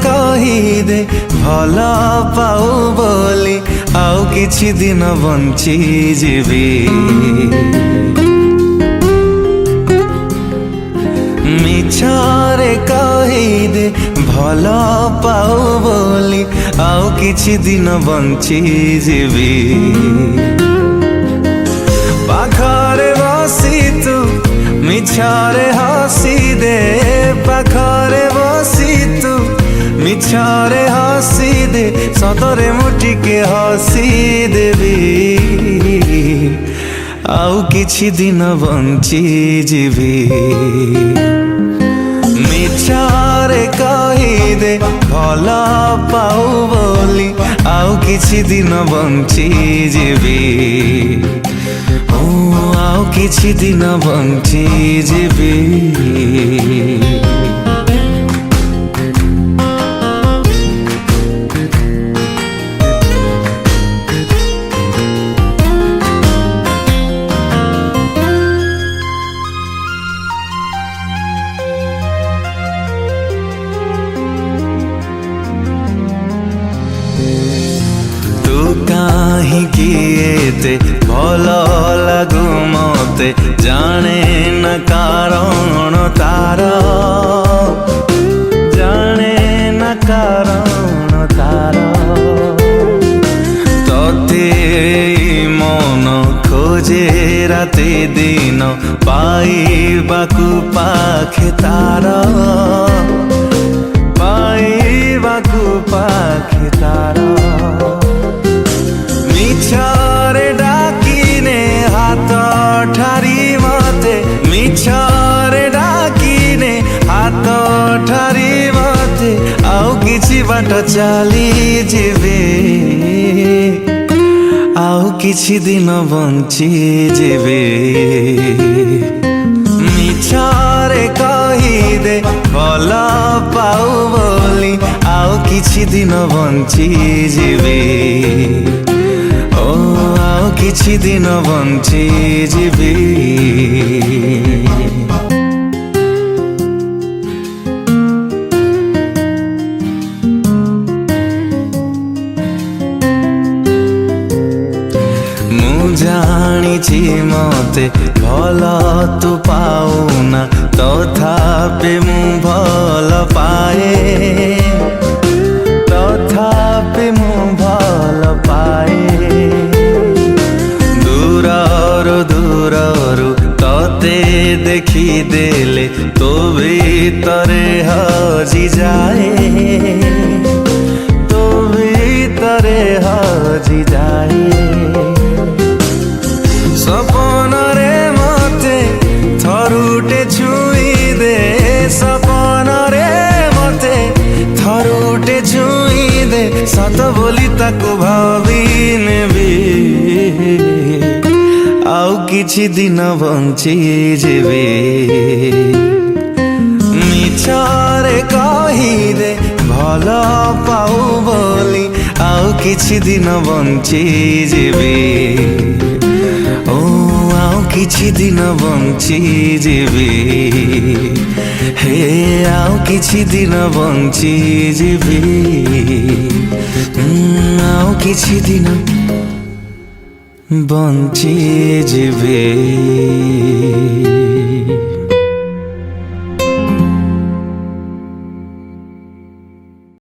कहीदे भल पाऊ बोली आउ किछि दिन बंची जीवी मिछरे कहीदे भल पाऊ बोली आउ किछि दिन बंची जीवी पाखरे बसी तू मिछरे हसी दे पाखरे बसी तू मिछरे हसी दे सतरे मुटिके हसी देवी आउ किछि दिन बंची जीवी मिछरे कहीदे भल पाऊ बोली आउ किछि दिन बंची जीवी आउ किछि दिन बंची जीवी काहींकि एते भल लागू मते जाने न कारण तार जाने न कारण तार तते मन खोजे राते दिन पाइबाकू पाखे तार पाइबाकू पाखे तार मिछरे डाकिने हाथ ठारी मते मिछरे डाकिने हाथ ठारी मते आउ किछि बाट चली जीवे आउ किछि दिन बंची जीवे मिछरे कहीदे भल पाऊ बोली आउ किछि दिन बंची जीवे आउ किछि दिन बंची जीवी मु जानिछि मते भल तू पाउना तथापि मु भल पाए तथापि मु भल पाए दूररू तते देखी देले तो भीतरे हजी जाए तो भीतरे हजी जाए सपन रे मते थरुटे छुई दे सपन रे मते थरुटे छुई दे सत बोली ताकू भावी नेबी आउ किछि दिन बंची जीवे मिछरे कहीदे भल पाऊ बोली आउ किछि दिन बंची जीवे आउ किछि दिन बंची जीवे हे आउ किछि दिन बंची जीवे आउ किछि दिन बंची जीवे।